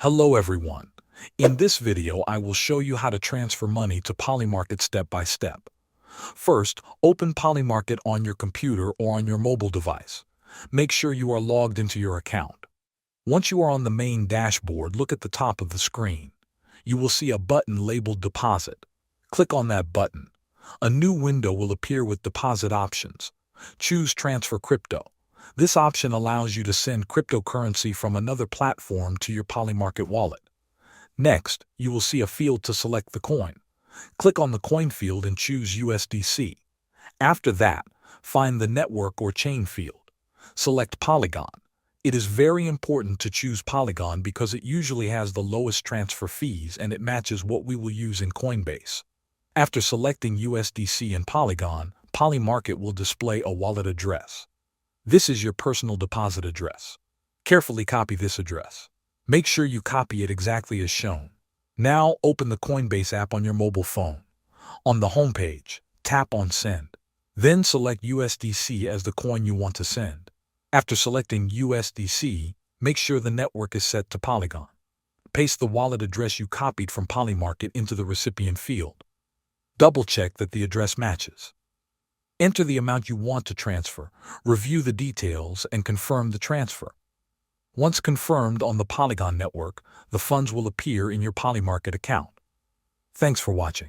Hello everyone. In this video, I will show you how to transfer money to Polymarket step by step. First, open Polymarket on your computer or on your mobile device. Make sure you are logged into your account. Once you are on the main dashboard, look at the top of the screen. You will see a button labeled Deposit. Click on that button. A new window will appear with deposit options. Choose Transfer Crypto. This option allows you to send cryptocurrency from another platform to your Polymarket wallet. Next, you will see a field to select the coin. Click on the coin field and choose USDC. After that, find the network or chain field. Select Polygon. It is very important to choose Polygon because it usually has the lowest transfer fees and it matches what we will use in Coinbase. After selecting USDC and Polygon, Polymarket will display a wallet address. This is your personal deposit address. Carefully copy this address. Make sure you copy it exactly as shown. Now open the Coinbase app on your mobile phone. On the home page, tap on Send. Then select USDC as the coin you want to send. After selecting USDC, make sure the network is set to Polygon. Paste the wallet address you copied from Polymarket into the recipient field. Double-check that the address matches. Enter the amount you want to transfer, review the details, and confirm the transfer. Once confirmed on the Polygon network, the funds will appear in your Polymarket account. Thanks for watching.